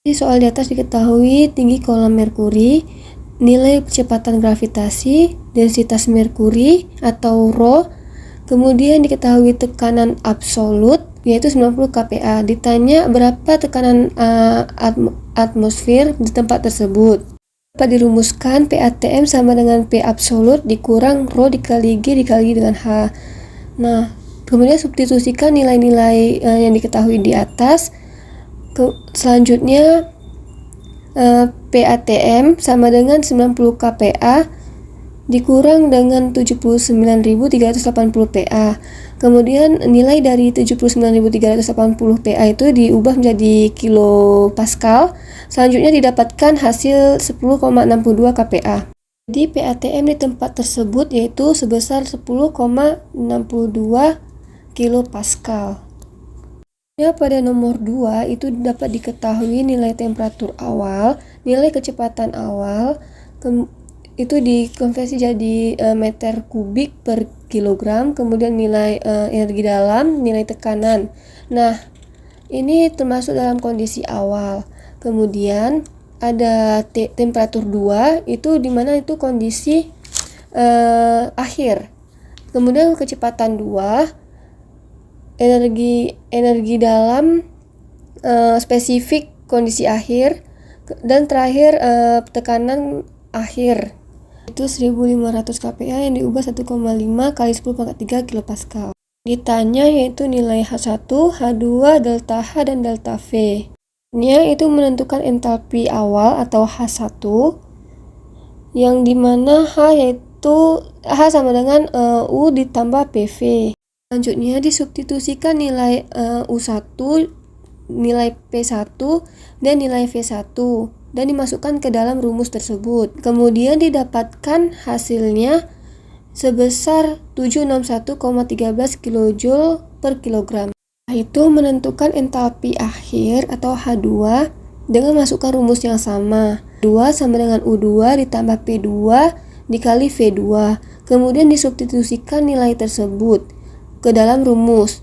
Di soal di atas diketahui tinggi kolam merkuri, nilai kecepatan gravitasi, densitas merkuri atau Rho, kemudian diketahui tekanan absolut yaitu 90 kPa. Ditanya berapa tekanan atmosfer di tempat tersebut. Dapat dirumuskan PATM sama dengan P absolut dikurang Rho dikali G dikali dengan H. Nah, kemudian substitusikan nilai-nilai yang diketahui di atas. Selanjutnya PATM sama dengan 90 kPa dikurang dengan 79.380 PA. Kemudian nilai dari 79.380 PA itu diubah menjadi kilopascal. Selanjutnya didapatkan hasil 10,62 kPa. Jadi PATM di tempat tersebut yaitu sebesar 10,62 kilopascal. Ya, pada nomor 2 itu dapat diketahui nilai temperatur awal, nilai kecepatan awal, itu dikonversi jadi meter kubik per kilogram, kemudian nilai energi dalam, nilai tekanan. Nah, ini termasuk dalam kondisi awal. Kemudian ada temperatur 2, itu dimana itu kondisi akhir. Kemudian kecepatan 2, energi dalam spesifik kondisi akhir, dan terakhir tekanan akhir itu 1500 kPa yang diubah 1,5 kali 10⁻³ kilopascal. Ditanya yaitu nilai H1, H2, delta H dan delta V. Nya itu menentukan entalpi awal atau H1 yang dimana H sama dengan U ditambah PV. Selanjutnya disubstitusikan nilai U1, nilai P1, dan nilai V1 dan dimasukkan ke dalam rumus tersebut. Kemudian didapatkan hasilnya sebesar 761,13 kJ per kilogram. Itu menentukan entalpi akhir atau H2 dengan masukkan rumus yang sama. 2 sama dengan U2 ditambah P2 dikali V2. Kemudian disubstitusikan nilai tersebut ke dalam rumus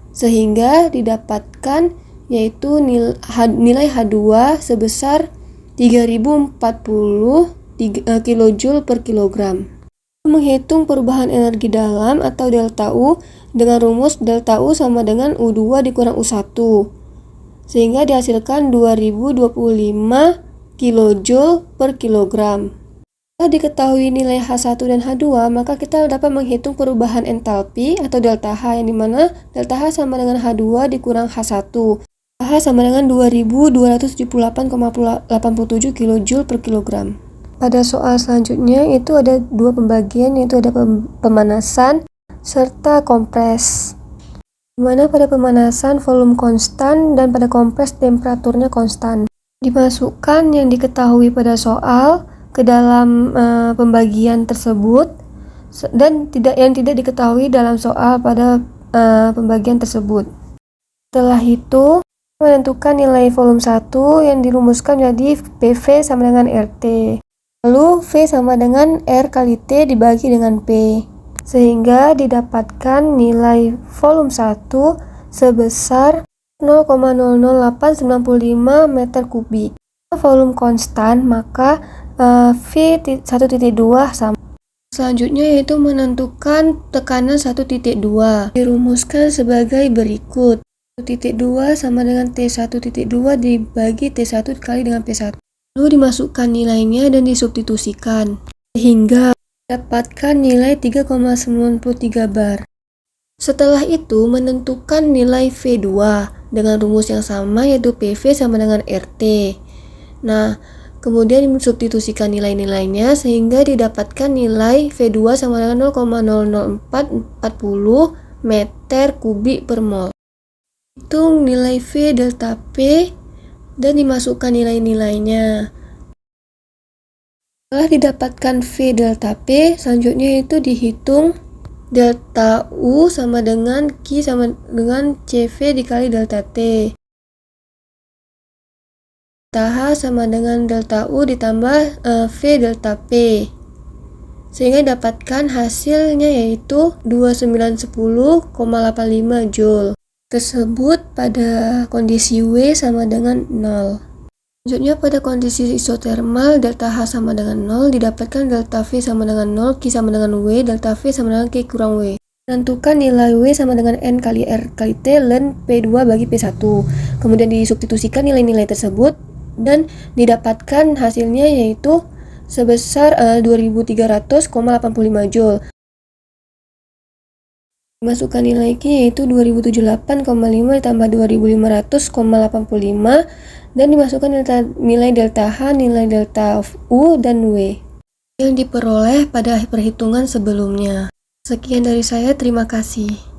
sehingga didapatkan yaitu nilai H2 sebesar 3040 kJ per kilogram. Menghitung perubahan energi dalam atau delta U dengan rumus delta U sama dengan U2 dikurang U1 sehingga dihasilkan 2025 kJ per kilogram. Setelah diketahui nilai H1 dan H2, maka kita dapat menghitung perubahan entalpi atau delta H yang dimana delta H sama dengan H2 dikurang H1. H sama dengan 2278,87 kJ per kilogram. Pada soal selanjutnya itu ada dua pembagian, yaitu ada pemanasan serta kompres. Dimana pada pemanasan volume konstan dan pada kompres temperaturnya konstan. Dimasukkan yang diketahui pada soal ke dalam pembagian tersebut dan yang tidak diketahui dalam soal pada pembagian tersebut. Setelah itu menentukan nilai volume 1 yang dirumuskan jadi PV sama dengan RT. Lalu V sama dengan R kali T dibagi dengan P. Sehingga didapatkan nilai volume 1 sebesar 0,00895 meter kubik. Volume konstan maka V1.2 sama. Selanjutnya yaitu menentukan tekanan 1.2. Dirumuskan sebagai berikut. 1.2 sama dengan T1.2 dibagi T1 dikali dengan P1. Lalu dimasukkan nilainya dan disubstitusikan. Sehingga dapatkan nilai 3,93 bar. Setelah itu menentukan nilai V2 dengan rumus yang sama yaitu PV sama dengan RT. Nah, kemudian disubstitusikan nilai-nilainya sehingga didapatkan nilai V2 sama dengan 0,00440 meter kubik per mol. Hitung nilai V delta P dan dimasukkan nilai-nilainya. Setelah didapatkan V delta P, selanjutnya itu dihitung delta U sama dengan Q sama dengan CV dikali delta T. Delta H sama dengan delta U ditambah V delta P. Sehingga dapatkan hasilnya yaitu 2910,85 Joule. Tersebut pada kondisi W sama dengan 0. Selanjutnya pada kondisi isotermal delta H sama dengan 0 didapatkan delta V sama dengan 0, Q sama dengan W, delta V sama dengan Q kurang W. Tentukan nilai W sama dengan N kali R kali T ln P2 bagi P1. Kemudian disubstitusikan nilai-nilai tersebut dan didapatkan hasilnya yaitu sebesar 2300,85 Joule. Masukkan nilai Q yaitu 2078,5 ditambah 2500,85 dan dimasukkan nilai delta H, nilai delta U, dan W yang diperoleh pada perhitungan sebelumnya. Sekian dari saya, terima kasih.